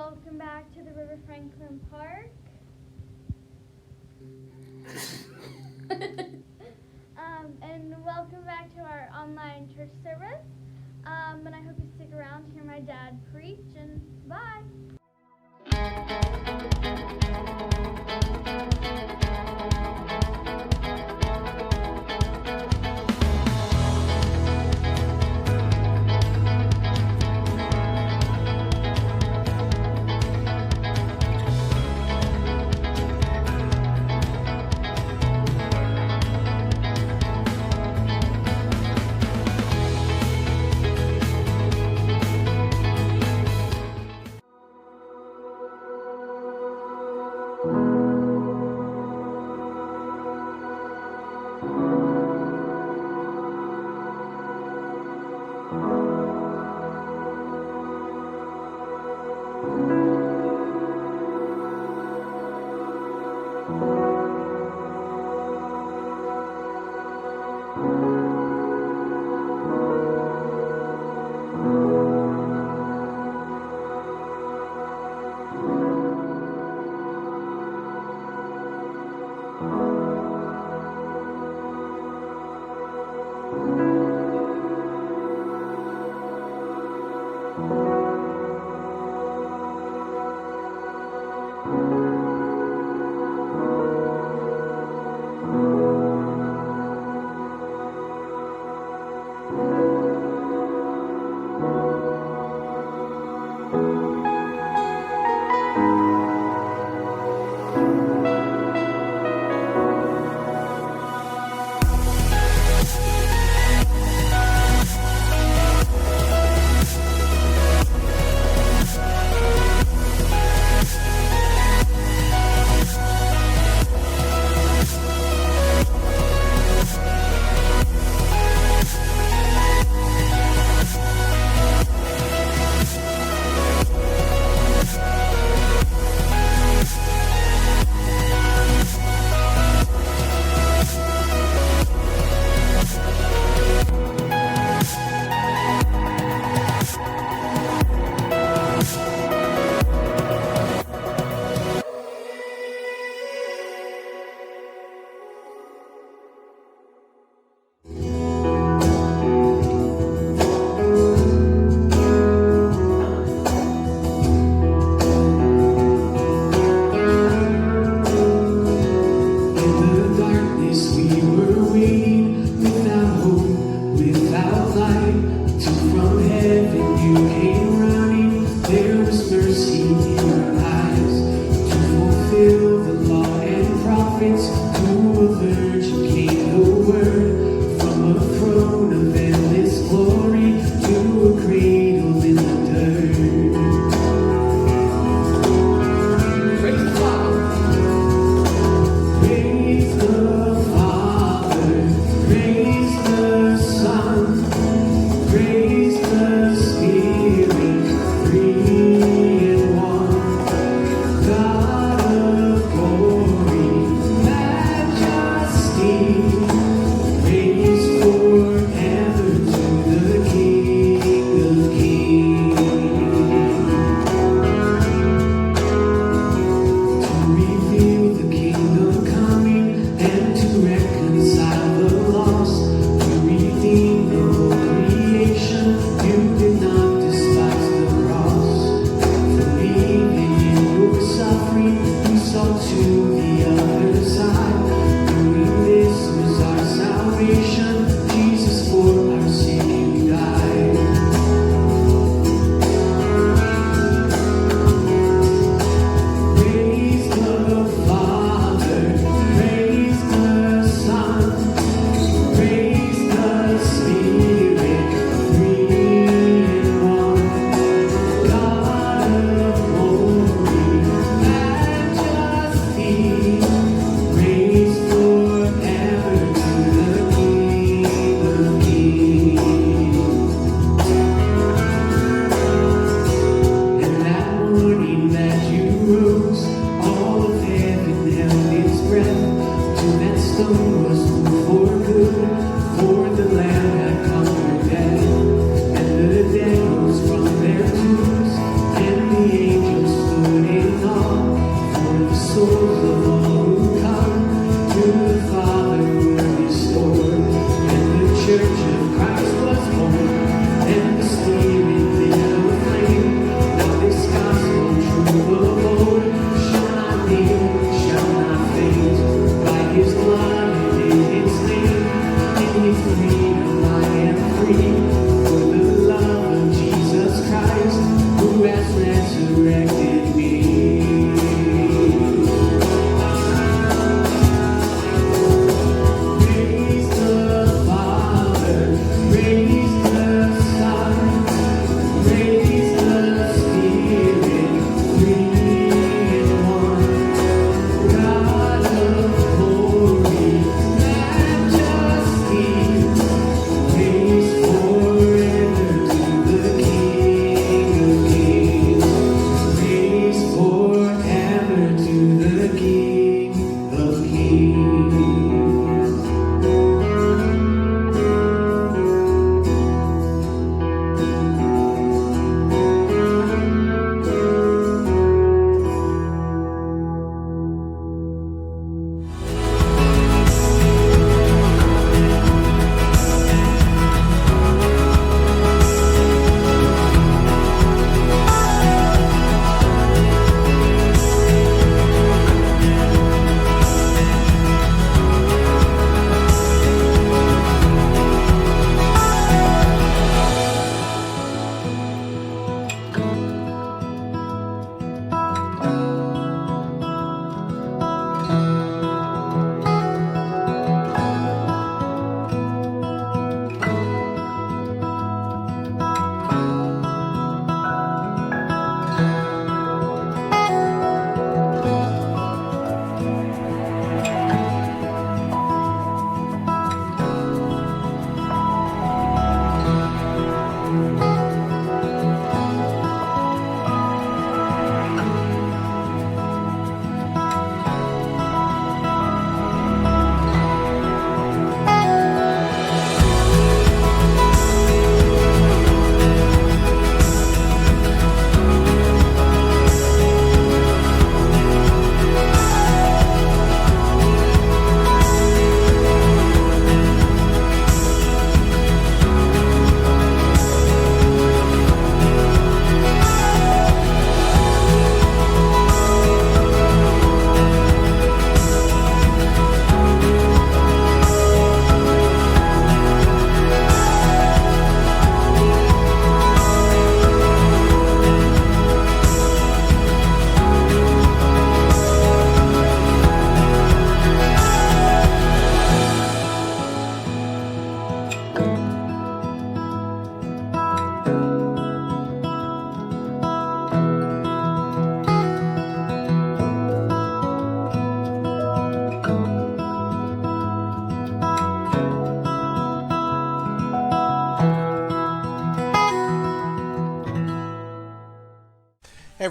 welcome back to the River Franklin Park. And welcome back to our online church service. And I hope you stick around to hear my dad preach, and bye.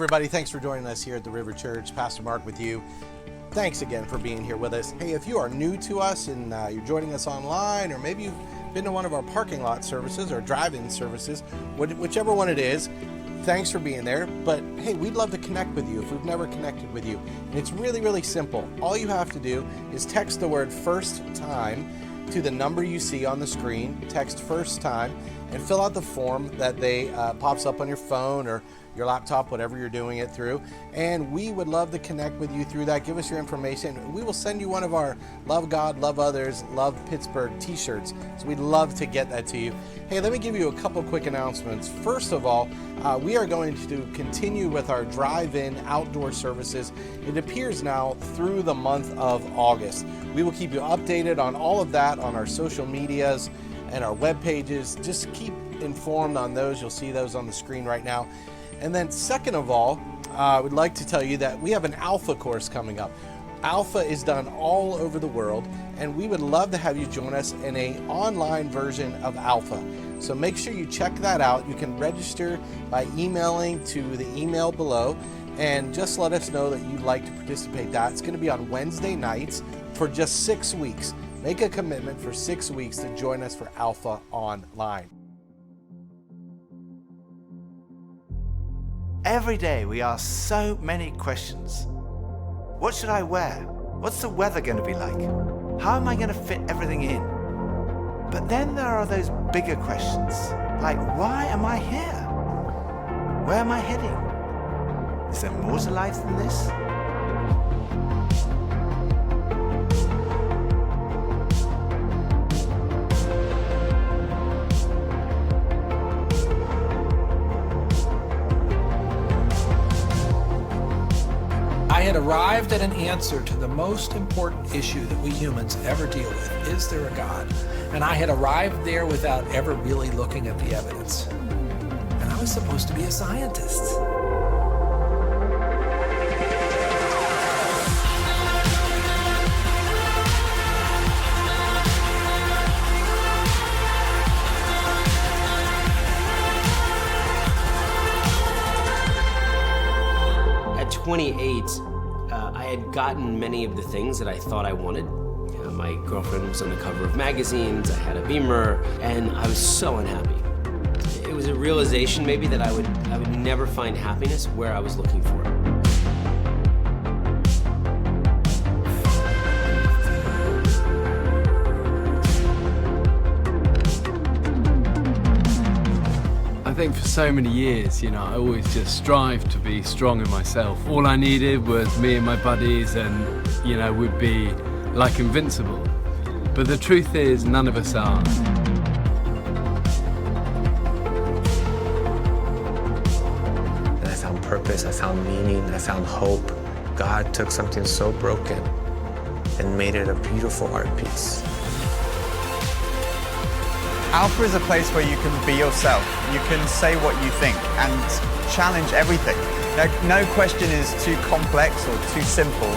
everybody. Thanks for joining us here at the River Church. Pastor Mark with you. Thanks again for being here with us. Hey, if you are new to us and you're joining us online, or maybe you've been to one of our parking lot services or drive-in services, whichever one it is, thanks for being there. But hey, we'd love to connect with you if we've never connected with you. And it's really, really simple. All you have to do is text the word "first time" to the number you see on the screen. Text "first time" and fill out the form that pops up on your phone or your laptop, whatever you're doing it through. And we would love to connect with you through that. Give us your information. We will send you one of our Love God, Love Others, Love Pittsburgh t-shirts. So we'd love to get that to you. Hey, let me give you a couple quick announcements. First of all, we are going to continue with our drive-in outdoor services. It appears now through the month of August. We will keep you updated on all of that on our social medias and our web pages. Just keep informed on those. You'll see those on the screen right now. And then second of all, I would like to tell you that we have an Alpha course coming up. Alpha is done all over the world, and we would love to have you join us in an online version of Alpha. So make sure you check that out. You can register by emailing to the email below, and just let us know that you'd like to participate. It's going to be on Wednesday nights for just 6 weeks. Make a commitment for 6 weeks to join us for Alpha online. Every day we ask so many questions. What should I wear? What's the weather going to be like? How am I going to fit everything in? But then there are those bigger questions, like why am I here? Where am I heading? Is there more to life than this? I had arrived at an answer to the most important issue that we humans ever deal with. Is there a God? And I had arrived there without ever really looking at the evidence. And I was supposed to be a scientist. At 28, I had gotten many of the things that I thought I wanted. My girlfriend was on the cover of magazines, I had a Beamer, and I was so unhappy. It was a realization maybe that I would never find happiness where I was looking for it. I think for so many years, I always just strived to be strong in myself. All I needed was me and my buddies and, we'd be like invincible. But the truth is, none of us are. And I found purpose, I found meaning, I found hope. God took something so broken and made it a beautiful art piece. Alpha is a place where you can be yourself. You can say what you think and challenge everything. No question is too complex or too simple.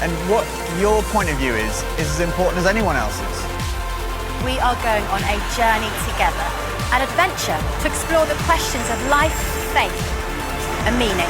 And what your point of view is as important as anyone else's. We are going on a journey together, an adventure to explore the questions of life, faith, and meaning.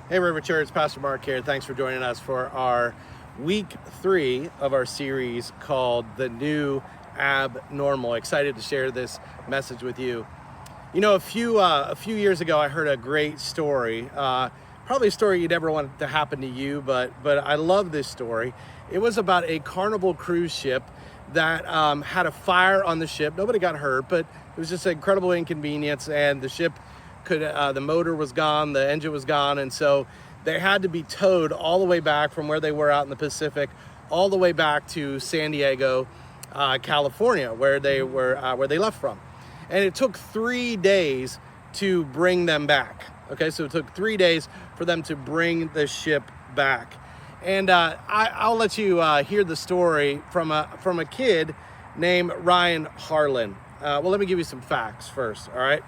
Hey River Church, Pastor Mark here. Thanks for joining us for our week 3 of our series called The New Abnormal. Excited to share this message with you. A few years ago, I heard a great story. Probably a story you'd never want to happen to you, but I love this story. It was about a Carnival cruise ship that had a fire on the ship. Nobody got hurt, but it was just an incredible inconvenience, and the ship the motor was gone, the engine was gone, and so they had to be towed all the way back from where they were out in the Pacific, all the way back to San Diego, California, where they left from. And it took 3 days to bring them back. Okay, so it took 3 days for them to bring the ship back. And I'll let you hear the story from a kid named Ryan Harlan. Well, let me give you some facts first, all right?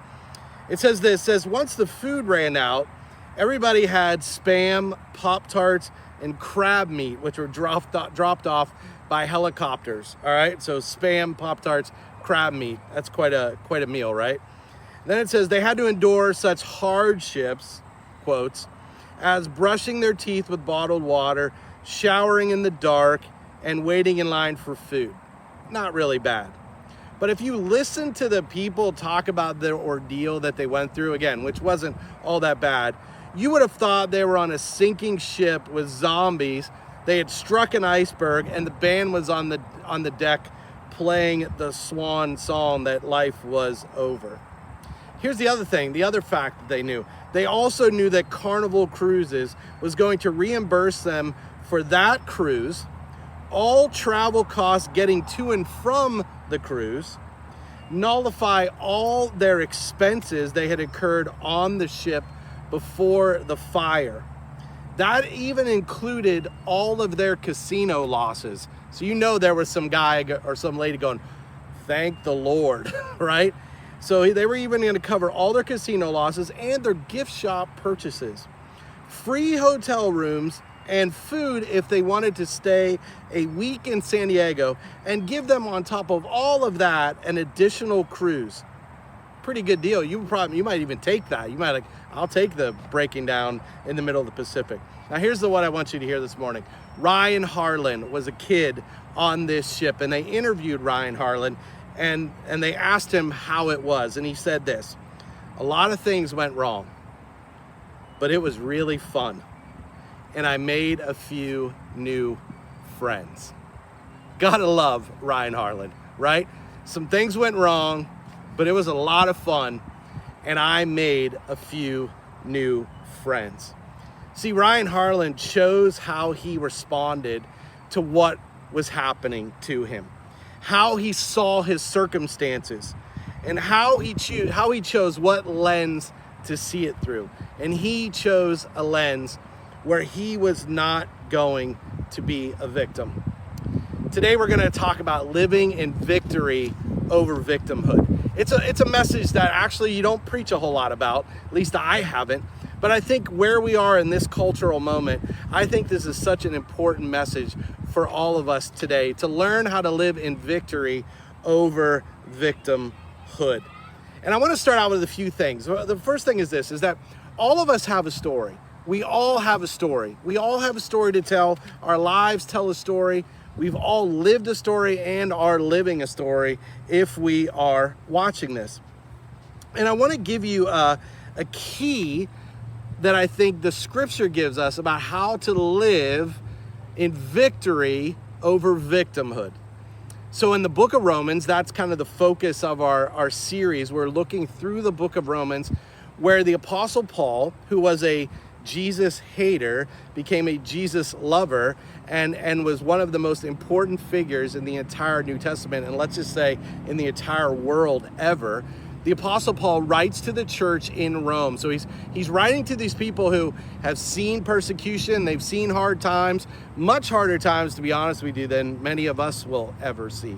It says this, once the food ran out, everybody had Spam, Pop-Tarts, and crab meat, which were dropped off by helicopters, all right? So Spam, Pop-Tarts, crab meat, that's quite a meal, right? Then it says they had to endure such hardships, quotes, as brushing their teeth with bottled water, showering in the dark, and waiting in line for food. Not really bad. But if you listen to the people talk about the ordeal that they went through, again, which wasn't all that bad, you would have thought they were on a sinking ship with zombies. They had struck an iceberg, and the band was on the deck playing the swan song that life was over. Here's the other thing, the other fact that they knew. They also knew that Carnival Cruises was going to reimburse them for that cruise, all travel costs getting to and from the cruise, nullify all their expenses they had incurred on the ship before the fire. That even included all of their casino losses. So you know there was some guy or some lady going, thank the Lord, right? So they were even going to cover all their casino losses and their gift shop purchases. Free hotel rooms and food if they wanted to stay a week in San Diego, and give them on top of all of that an additional cruise. Pretty good deal. You might even take that. You might like, I'll take the breaking down in the middle of the Pacific. Now here's what I want you to hear this morning. Ryan Harlan was a kid on this ship, and they interviewed Ryan Harlan and they asked him how it was, and he said this: a lot of things went wrong, but it was really fun, and I made a few new friends. Gotta love Ryan Harlan, right? Some things went wrong, but it was a lot of fun, and I made a few new friends. See, Ryan Harlan chose how he responded to what was happening to him, how he saw his circumstances, and how he chose what lens to see it through. And he chose a lens where he was not going to be a victim. Today we're going to talk about living in victory over victimhood. It's a message that actually you don't preach a whole lot about, at least I haven't. But I think where we are in this cultural moment, I think this is such an important message for all of us today, to learn how to live in victory over victimhood. And I want to start out with a few things. The first thing is this, is that all of us have a story. We all have a story. We all have a story to tell. Our lives tell a story. We've all lived a story and are living a story if we are watching this. And I want to give you a key that I think the scripture gives us about how to live in victory over victimhood. So in the book of Romans, that's kind of the focus of our series. We're looking through the book of Romans, where the Apostle Paul, who was a Jesus hater, became a Jesus lover and was one of the most important figures in the entire New Testament, and let's just say in the entire world ever. The Apostle Paul writes to the church in Rome. So he's writing to these people who have seen persecution, they've seen hard times, much harder times, to be honest with you, than many of us will ever see.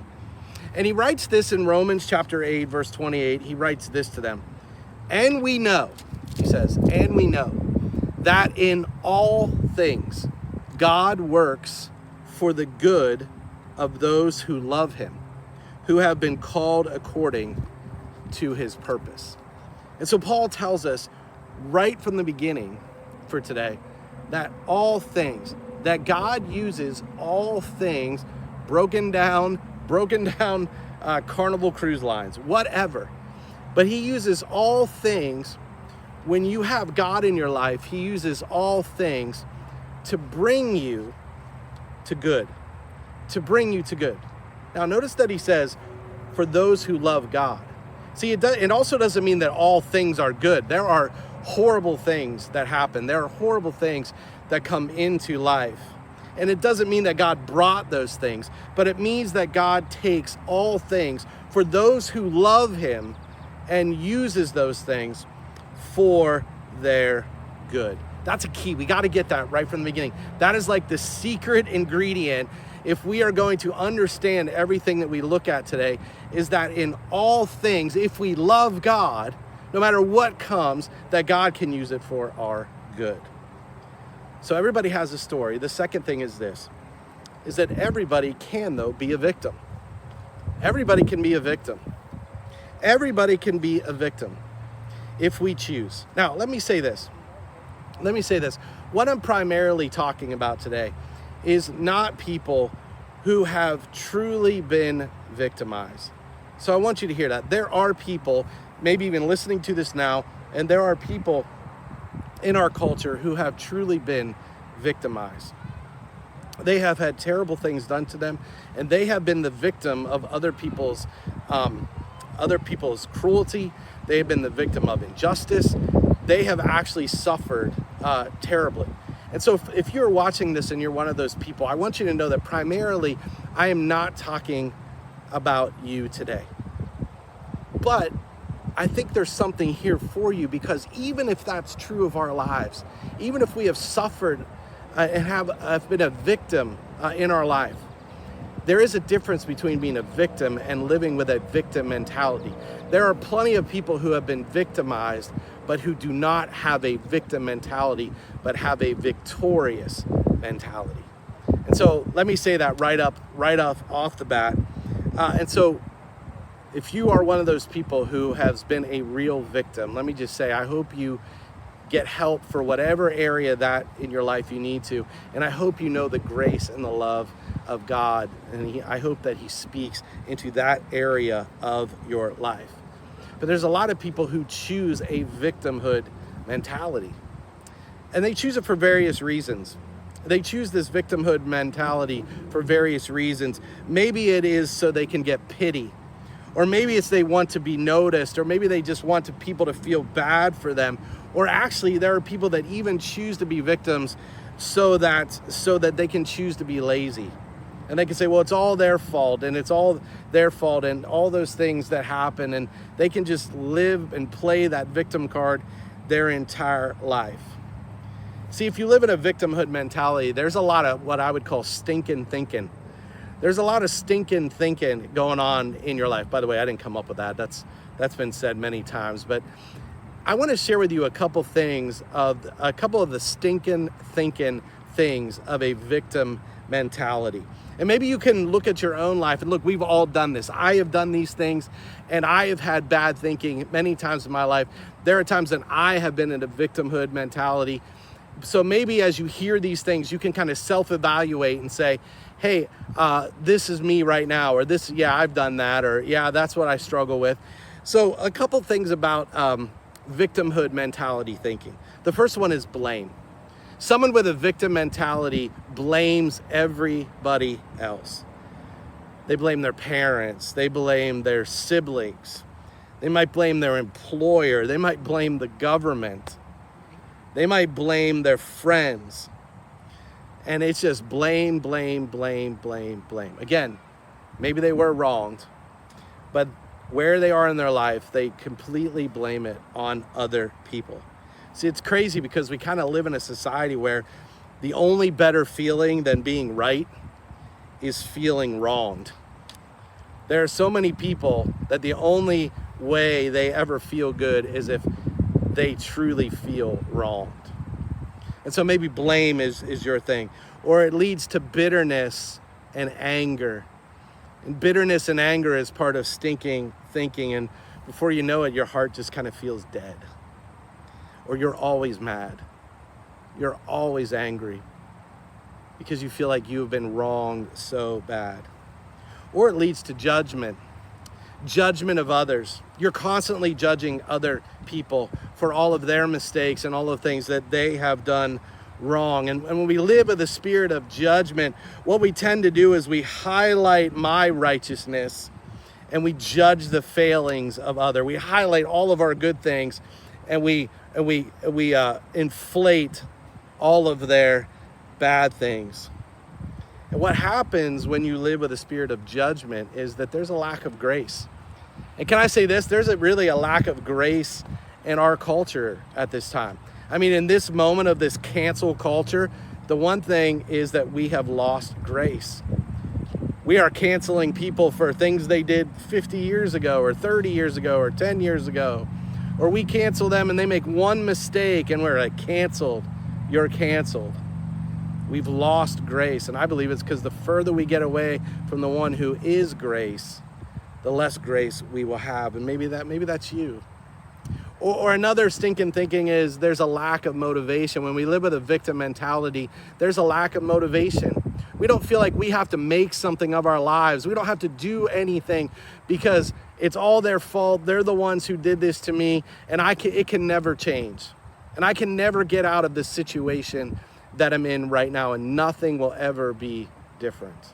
And he writes this in Romans chapter 8, verse 28. He writes this to them. And we know, he says, and we know that in all things God works for the good of those who love him, who have been called according to his purpose. And so Paul tells us right from the beginning for today that all things, that God uses all things, broken down Carnival Cruise Lines, whatever. But he uses all things. When you have God in your life, he uses all things to bring you to good, to bring you to good. Now notice that he says, for those who love God. See, it also doesn't mean that all things are good. There are horrible things that happen. There are horrible things that come into life. And it doesn't mean that God brought those things, but it means that God takes all things for those who love him and uses those things for their good. That's a key. We got to get that right from the beginning. That is like the secret ingredient if we are going to understand everything that we look at today, is that in all things, if we love God, no matter what comes, that God can use it for our good. So everybody has a story. The second thing is this, is that everybody can, though, be a victim. Everybody can be a victim. Everybody can be a victim if we choose. Now, let me say this. What I'm primarily talking about today is not people who have truly been victimized. So I want you to hear that. There are people, maybe even listening to this now, and there are people in our culture who have truly been victimized. They have had terrible things done to them, and they have been the victim of other people's cruelty. They have been the victim of injustice. They have actually suffered terribly. And so if you're watching this and you're one of those people, I want you to know that primarily I am not talking about you today. But I think there's something here for you, because even if that's true of our lives, even if we have suffered and have been a victim in our life, there is a difference between being a victim and living with a victim mentality. There are plenty of people who have been victimized, but who do not have a victim mentality, but have a victorious mentality. And so let me say that right off the bat. And so if you are one of those people who has been a real victim, let me just say, I hope you get help for whatever area that in your life you need to. And I hope you know the grace and the love of God. And I hope that he speaks into that area of your life. But there's a lot of people who choose a victimhood mentality. And they choose it for various reasons. They choose this victimhood mentality for various reasons. Maybe it is so they can get pity. Or maybe it's they want to be noticed. Or maybe they just want people to feel bad for them. Or actually, there are people that even choose to be victims so that they can choose to be lazy. And they can say, well, it's all their fault, and it's all their fault, and all those things that happen, and they can just live and play that victim card their entire life. See, if you live in a victimhood mentality, there's a lot of what I would call stinking thinking. There's a lot of stinking thinking going on in your life. By the way, I didn't come up with that. That's been said many times. But I want to share with you a couple of the stinking thinking things of a victim mentality. And maybe you can look at your own life and look, we've all done this. I have done these things, and I have had bad thinking many times in my life. There are times that I have been in a victimhood mentality. So maybe as you hear these things, you can kind of self-evaluate and say, hey, this is me right now, or this, yeah, I've done that, or yeah, that's what I struggle with. So a couple things about victimhood mentality thinking. The first one is blame. Someone with a victim mentality blames everybody else. They blame their parents. They blame their siblings. They might blame their employer. They might blame the government. They might blame their friends. And it's just blame, blame, blame, blame, blame. Again, maybe they were wronged, but where they are in their life, they completely blame it on other people. See, it's crazy because we kind of live in a society where the only better feeling than being right is feeling wronged. There are so many people that the only way they ever feel good is if they truly feel wronged. And so maybe blame is your thing. Or it leads to bitterness and anger. And bitterness and anger is part of stinking thinking. And before you know it, your heart just kind of feels dead. Or you're always mad. You're always angry because you feel like you've been wronged so bad. Or it leads to judgment of others. You're constantly judging other people for all of their mistakes and all of the things that they have done wrong. And when we live with a spirit of judgment, what we tend to do is we highlight my righteousness and we judge the failings of other. We highlight all of our good things, and we inflate all of their bad things. And what happens when you live with a spirit of judgment is that there's a lack of grace. And can I say this? There's really a lack of grace in our culture at this time. I mean, in this moment of this cancel culture, the one thing is that we have lost grace. We are canceling people for things they did 50 years ago or 30 years ago or 10 years ago. Or we cancel them and they make one mistake and we're like, canceled, you're canceled. We've lost grace, and I believe it's because the further we get away from the one who is grace, the less grace we will have. And maybe that's you. Or another stinking thinking is there's a lack of motivation. When we live with a victim mentality, there's a lack of motivation. We don't feel like we have to make something of our lives. We don't have to do anything because it's all their fault. They're the ones who did this to me, and it can never change. And I can never get out of this situation that I'm in right now, and nothing will ever be different.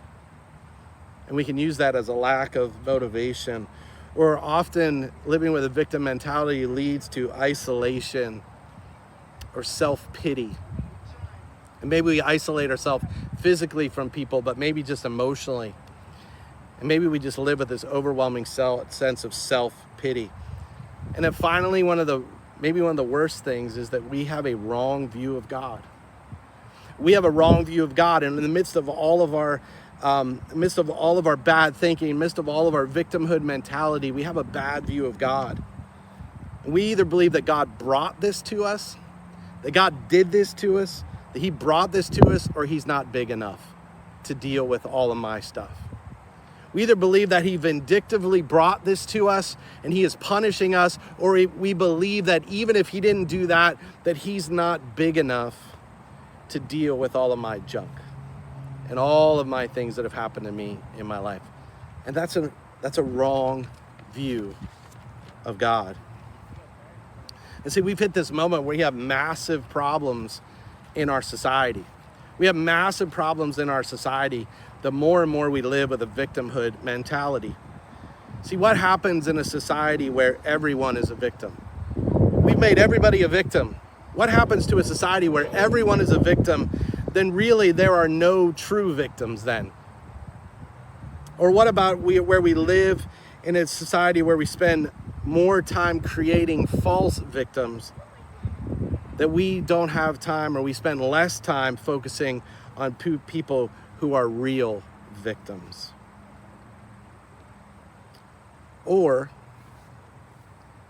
And we can use that as a lack of motivation. Or often living with a victim mentality leads to isolation or self-pity. And maybe we isolate ourselves physically from people, but maybe just emotionally. And maybe we just live with this overwhelming sense of self-pity. And then finally, one of the worst things is that we have a wrong view of God. We have a wrong view of God, and in the midst of all of our bad thinking, in the midst of all of our victimhood mentality, we have a bad view of God. We either believe that God brought this to us, that God did this to us, that he brought this to us, or he's not big enough to deal with all of my stuff. We either believe that he vindictively brought this to us and he is punishing us, or we believe that even if he didn't do that, that he's not big enough to deal with all of my junk and all of my things that have happened to me in my life. And that's a wrong view of God. And see, we've hit this moment where we have massive problems in our society. We have massive problems in our society the more and more we live with a victimhood mentality. See, what happens in a society where everyone is a victim? We've made everybody a victim. What happens to a society where everyone is a victim? Then really there are no true victims then. Or what about where we live in a society where we spend more time creating false victims, that we don't have time, or we spend less time focusing on people who are real victims? Or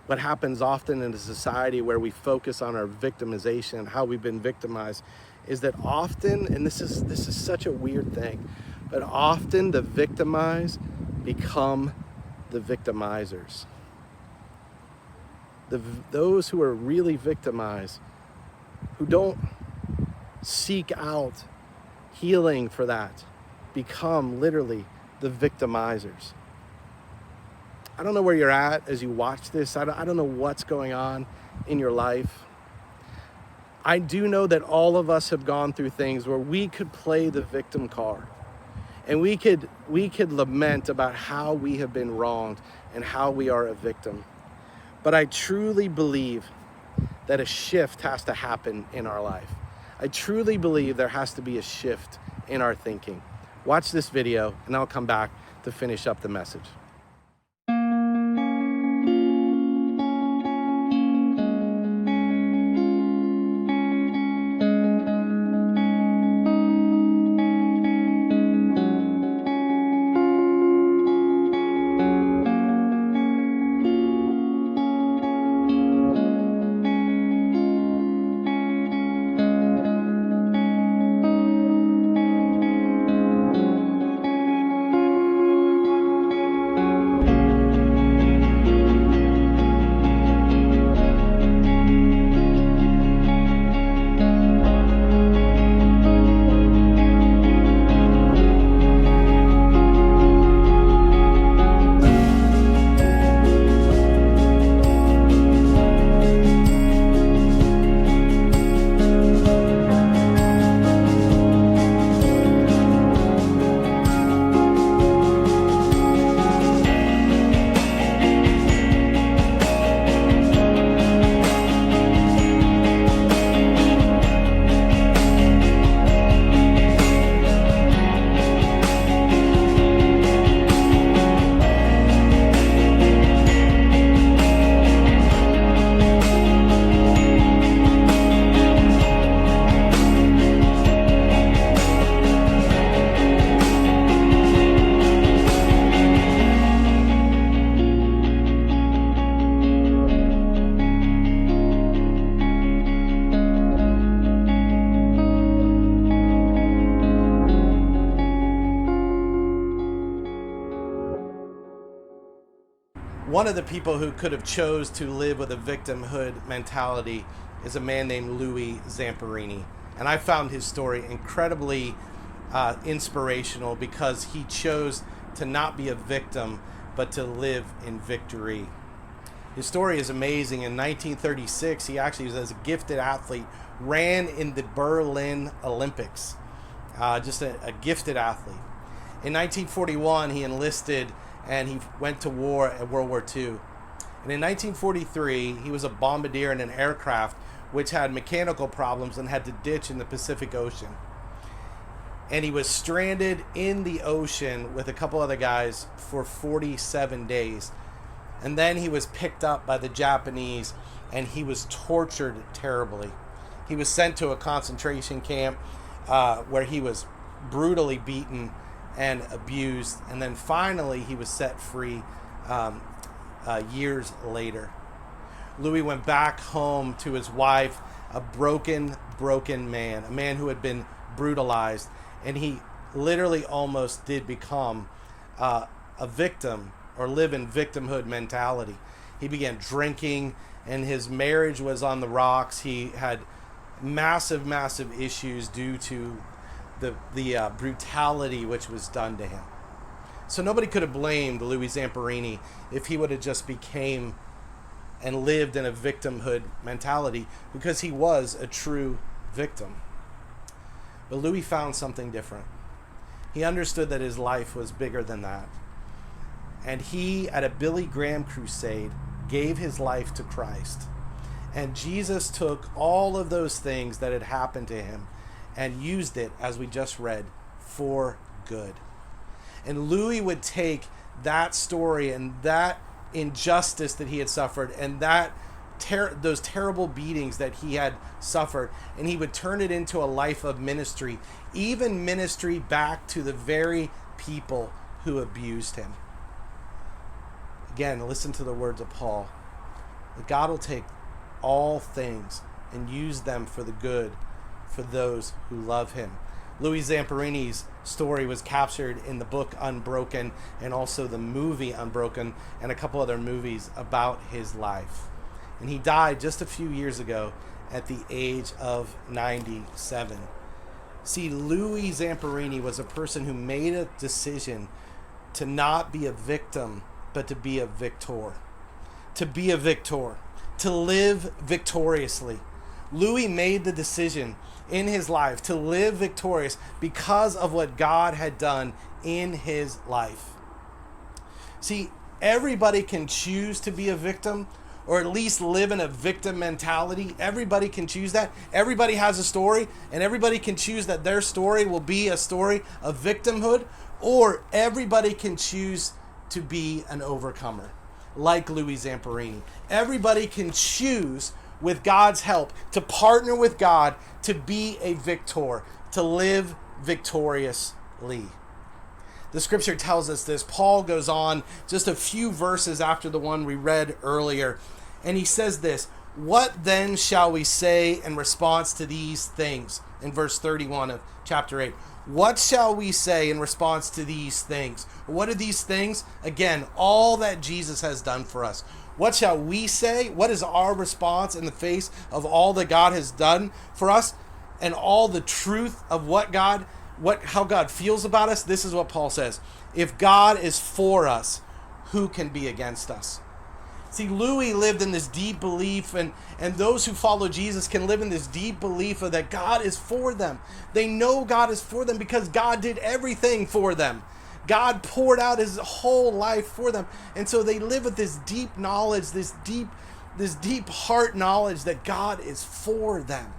what happens often in a society where we focus on our victimization, how we've been victimized, is that often, and this is such a weird thing, but often the victimized become the victimizers. Those who are really victimized, who don't seek out healing for that, become literally the victimizers. I don't know where you're at as you watch this. I don't know what's going on in your life. I do know that all of us have gone through things where we could play the victim card, and we could lament about how we have been wronged and how we are a victim. But I truly believe that a shift has to happen in our life. I truly believe there has to be a shift in our thinking. Watch this video, and I'll come back to finish up the message. One of the people who could have chose to live with a victimhood mentality is a man named Louis Zamperini. And I found his story incredibly inspirational because he chose to not be a victim, but to live in victory. His story is amazing. In 1936, he actually was, as a gifted athlete, ran in the Berlin Olympics. Just a gifted athlete. In 1941, he enlisted and he went to war at World War II. And in 1943, he was a bombardier in an aircraft which had mechanical problems and had to ditch in the Pacific Ocean. And he was stranded in the ocean with a couple other guys for 47 days. And then he was picked up by the Japanese and he was tortured terribly. He was sent to a concentration camp where he was brutally beaten and abused. And then finally he was set free years later. Louis went back home to his wife, a broken man, a man who had been brutalized. And he literally almost did become a victim or live in victimhood mentality. He began drinking and his marriage was on the rocks. He had massive issues due to the brutality which was done to him. So nobody could have blamed Louis Zamperini if he would have just became and lived in a victimhood mentality, because he was a true victim. But Louis found something different. He understood that his life was bigger than that. And he, at a Billy Graham crusade, gave his life to Christ. And Jesus took all of those things that had happened to him and used it, as we just read, for good. And Louis would take that story and that injustice that he had suffered and that those terrible beatings that he had suffered, and he would turn it into a life of ministry, even ministry back to the very people who abused him. Again, listen to the words of Paul. That God will take all things and use them for the good for those who love him. Louis Zamperini's story was captured in the book Unbroken and also the movie Unbroken and a couple other movies about his life. And he died just a few years ago at the age of 97. See, Louis Zamperini was a person who made a decision to not be a victim, but to be a victor. To be a victor. To live victoriously. Louis made the decision in his life to live victorious because of what God had done in his life. See, everybody can choose to be a victim, or at least live in a victim mentality. Everybody can choose that. Everybody has a story, and everybody can choose that their story will be a story of victimhood, or everybody can choose to be an overcomer, like Louis Zamperini. Everybody can choose, with God's help, to partner with God to be a victor, to live victoriously. The scripture tells us this. Paul goes on just a few verses after the one we read earlier, and he says this: "What then shall we say in response to these things?" In verse 31 of chapter 8. What shall we say in response to these things? What are these things? Again, all that Jesus has done for us. What shall we say? What is our response in the face of all that God has done for us and all the truth of how God feels about us? This is what Paul says. If God is for us, who can be against us? See, Louis lived in this deep belief, and those who follow Jesus can live in this deep belief of that God is for them. They know God is for them because God did everything for them. God poured out his whole life for them. And so they live with this deep knowledge, this deep heart knowledge that God is for them.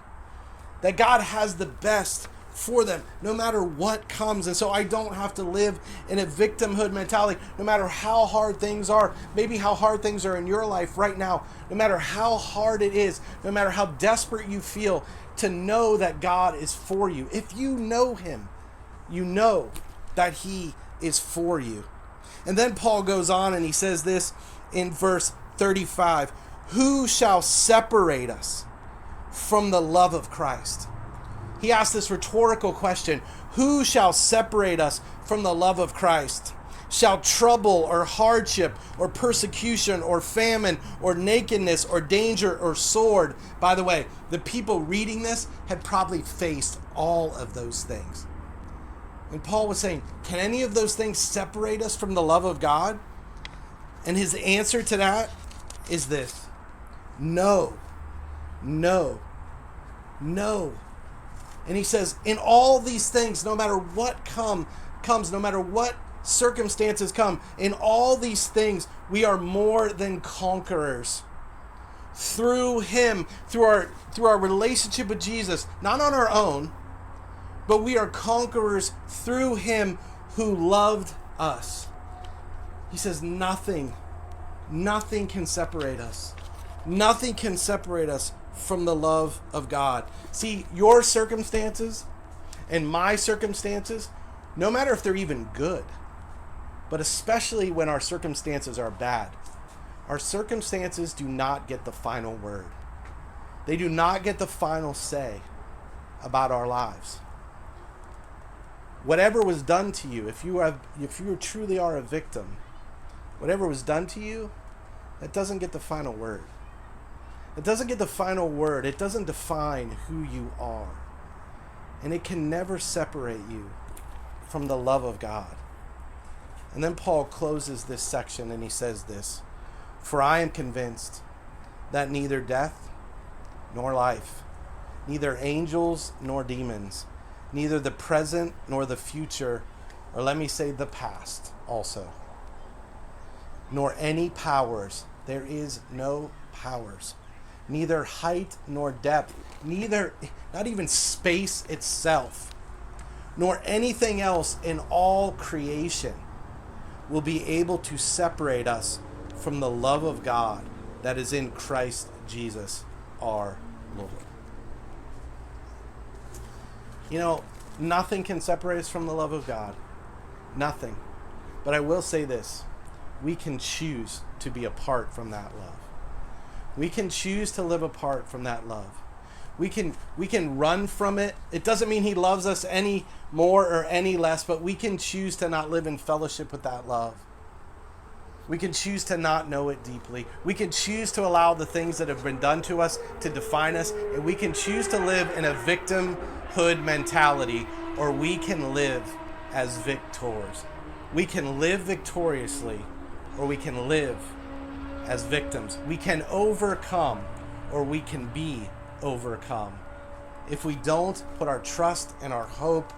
That God has the best for them, no matter what comes. And so I don't have to live in a victimhood mentality, no matter how hard things are, maybe how hard things are in your life right now, no matter how hard it is, no matter how desperate you feel, to know that God is for you. If you know him, you know that he is for you. And then Paul goes on and he says this in verse 35, who shall separate us from the love of Christ? He asked this rhetorical question, who shall separate us from the love of Christ? shall trouble or hardship or persecution or famine or nakedness or danger or sword. By the way, the people reading this had probably faced all of those things. And Paul was saying, can any of those things separate us from the love of God? And his answer to that is this: no, no, no. And he says, in all these things, no matter what comes, no matter what circumstances come, in all these things, we are more than conquerors. Through him, through our relationship with Jesus, not on our own, but we are conquerors through him who loved us. He says nothing can separate us. Nothing can separate us from the love of God. See, your circumstances and my circumstances, no matter if they're even good, but especially when our circumstances are bad, our circumstances do not get the final word. They do not get the final say about our lives. Whatever was done to you, if you truly are a victim, whatever was done to you, that doesn't get the final word. It doesn't get the final word. It doesn't define who you are. And it can never separate you from the love of God. And then Paul closes this section and he says this: for I am convinced that neither death nor life, neither angels nor demons, neither the present nor the future, or let me say the past also, nor any powers, there is no powers, neither height nor depth, not even space itself, nor anything else in all creation will be able to separate us from the love of God that is in Christ Jesus our Lord. You know, nothing can separate us from the love of God. Nothing. But I will say this: we can choose to be apart from that love. We can choose to live apart from that love. We can run from it. It doesn't mean he loves us any more or any less, but we can choose to not live in fellowship with that love. We can choose to not know it deeply. We can choose to allow the things that have been done to us to define us, and we can choose to live in a victimhood mentality, or we can live as victors. We can live victoriously, or we can live as victims. We can overcome, or we can be overcome. If we don't put our trust and our hope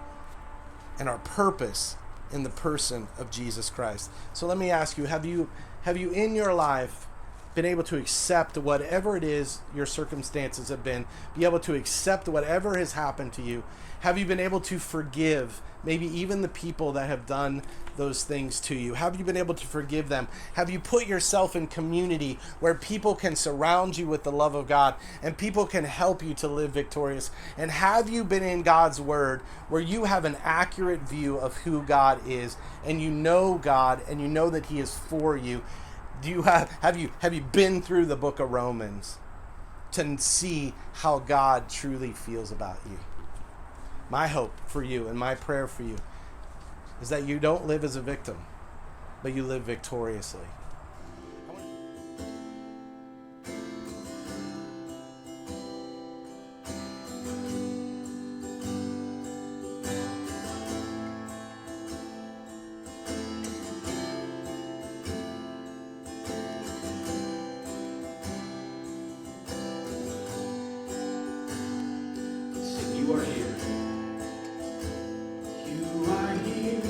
and our purpose in the person of Jesus Christ. So let me ask you, have you in your life been able to accept whatever it is your circumstances have been, be able to accept whatever has happened to you? Have you been able to forgive maybe even the people that have done those things to you? Have you been able to forgive them? Have you put yourself in community where people can surround you with the love of God and people can help you to live victorious? And have you been in God's word where you have an accurate view of who God is, and you know God and you know that he is for you? Have you been through the book of Romans to see how God truly feels about you? My hope for you and my prayer for you is that you don't live as a victim, but you live victoriously. You are here. You are here,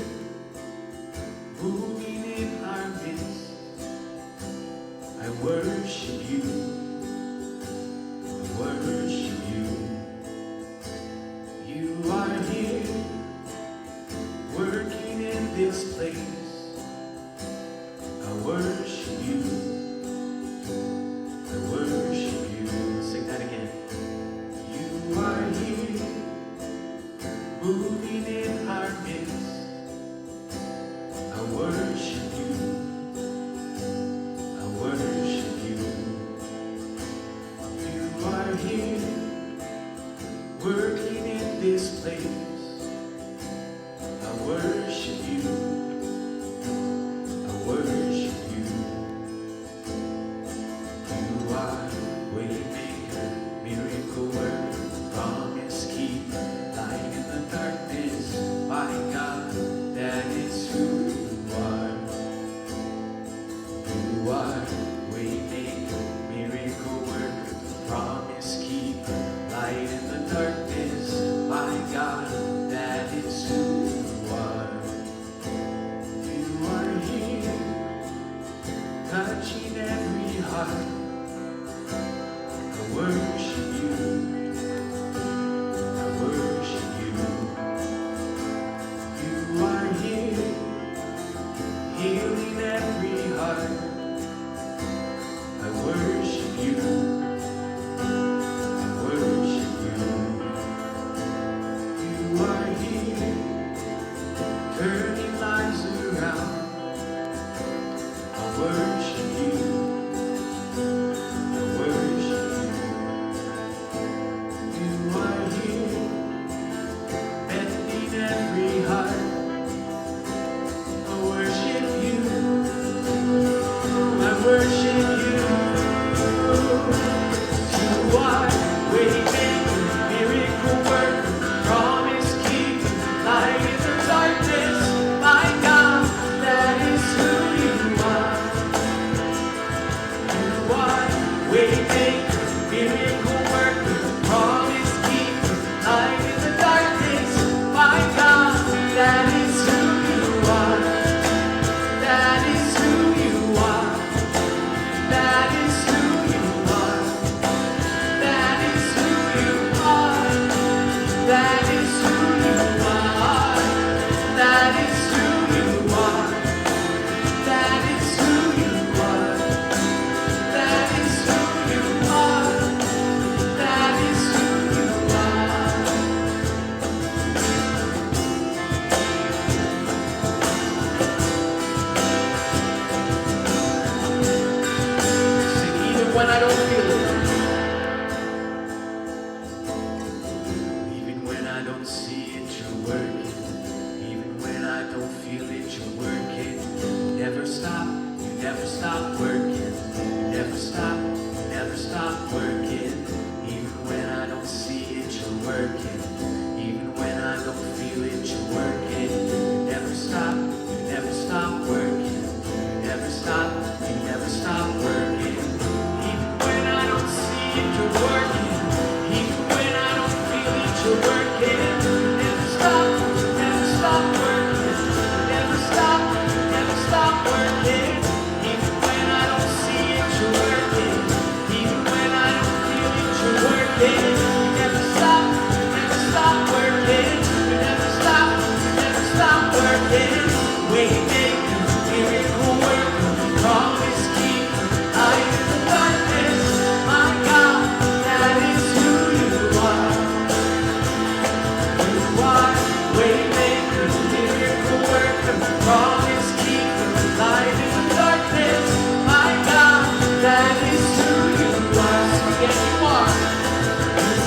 moving in our midst. I worship you. I worship you. You are here, working in this place. I worship you. I worship you. Sing that again. You are here, moving in our midst. I worship you. I worship you. You are here, working in this place. I worship you. working. Even when I don't feel it, you're working. You never stop working. You never stop working. Even when I don't see it, you're working. Even when I don't feel it, you're working. You never stop working. You never stop working. Even when I don't see it, you're working. Even when I don't feel it, you're working. You never stop working. You never stop working. Waymaker, miracle worker, promise keeper, light in the darkness. My God, that is who you are. You are waymaker, miracle worker, promise keeper, light in the darkness. My God, that is who you are. Yes, you are.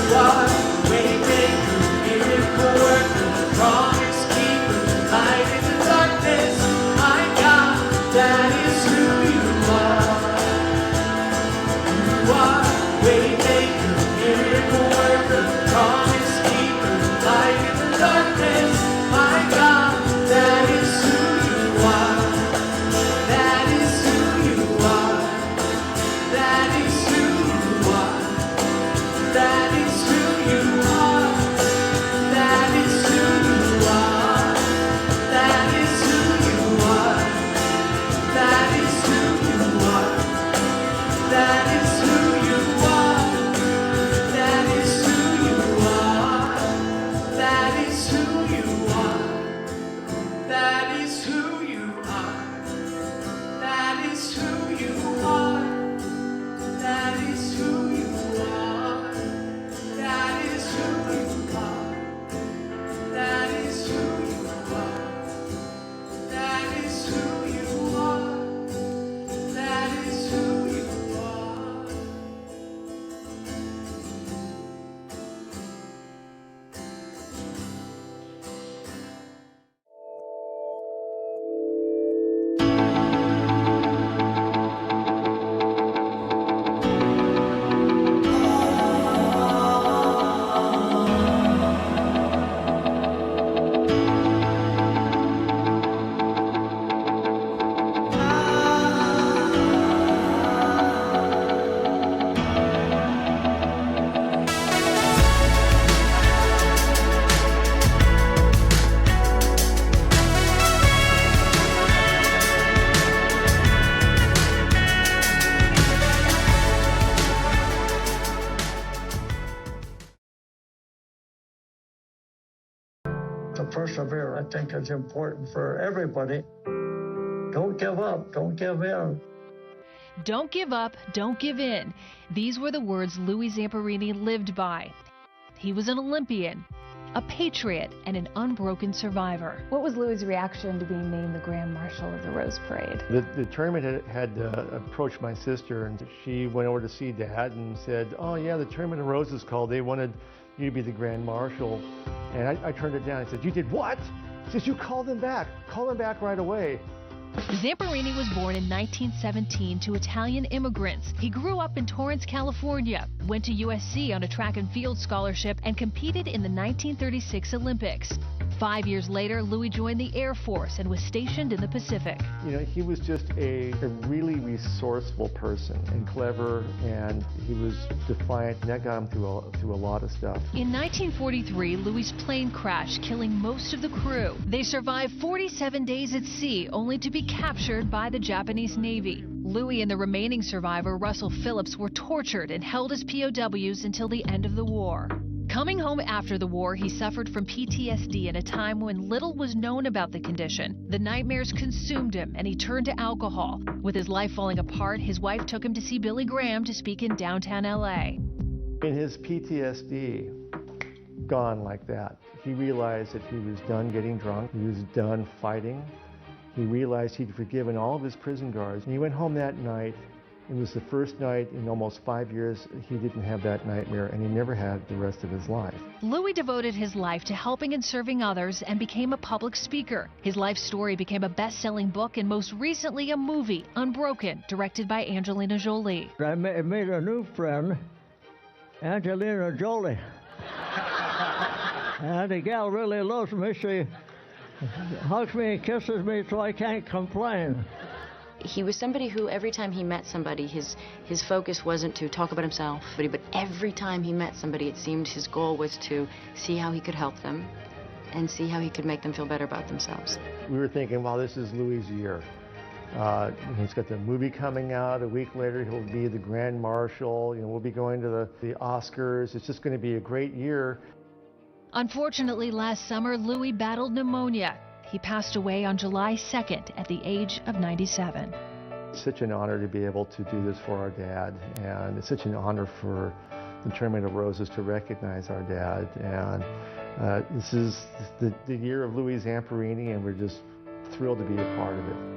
You are waymaker, miracle worker, promise keeper, light in the darkness. My God, that is who you are. You are waymaker, miracle worker, promise keeper, light in the darkness. My God, that is who you are. That is who you are. That is who you are. That is who you are. That is who you are. That is who you are. That is who you are. That is who you are. That is who you are. That is who you are. That is who you are. That is who you are. That is who you are. That is who you are. That is who you are. That is who you are. That is who you are. To persevere, I think is important for everybody. Don't give up, don't give in. Don't give up, don't give in. These were the words Louis Zamperini lived by. He was an Olympian, a patriot, and an unbroken survivor. What was Louis' reaction to being named the Grand Marshal of the Rose Parade? The tournament had approached my sister, and she went over to see Dad and said, "Oh yeah, the Tournament of Roses called. They wanted you to be the Grand Marshal." And I turned it down. I said, "You did what?" She says, "You call them back. Call them back right away." Zamperini was born in 1917 to Italian immigrants. He grew up in Torrance, California, went to USC on a track and field scholarship, and competed in the 1936 Olympics. 5 years later, Louis joined the Air Force and was stationed in the Pacific. You know, he was just a really resourceful person and clever, and he was defiant, and that got him through a lot of stuff. In 1943, Louis' plane crashed, killing most of the crew. They survived 47 days at sea, only to be captured by the Japanese Navy. Louis and the remaining survivor, Russell Phillips, were tortured and held as POWs until the end of the war. Coming home after the war, he suffered from PTSD in a time when little was known about the condition. The nightmares consumed him, and he turned to alcohol. With his life falling apart, his wife took him to see Billy Graham to speak in downtown LA. In his PTSD, gone like that, he realized that he was done getting drunk, he was done fighting. He realized he'd forgiven all of his prison guards, and he went home that night. It was the first night in almost 5 years he didn't have that nightmare, and he never had the rest of his life. Louis devoted his life to helping and serving others and became a public speaker. His life story became a best-selling book and most recently a movie, Unbroken, directed by Angelina Jolie. I made a new friend, Angelina Jolie. And the gal really loves me. She hugs me and kisses me so I can't complain. He was somebody who every time he met somebody, his focus wasn't to talk about himself, but every time he met somebody, it seemed his goal was to see how he could help them and see how he could make them feel better about themselves. We were thinking, wow, this is Louis' year. He's got the movie coming out. A week later, he'll be the Grand Marshal. We'll be going to the Oscars. It's just going to be a great year. Unfortunately, last summer, Louis battled pneumonia. He passed away on July 2nd at the age of 97. It's such an honor to be able to do this for our dad, and it's such an honor for the Tournament of Roses to recognize our dad. And this is the year of Louis Zamperini, and we're just thrilled to be a part of it.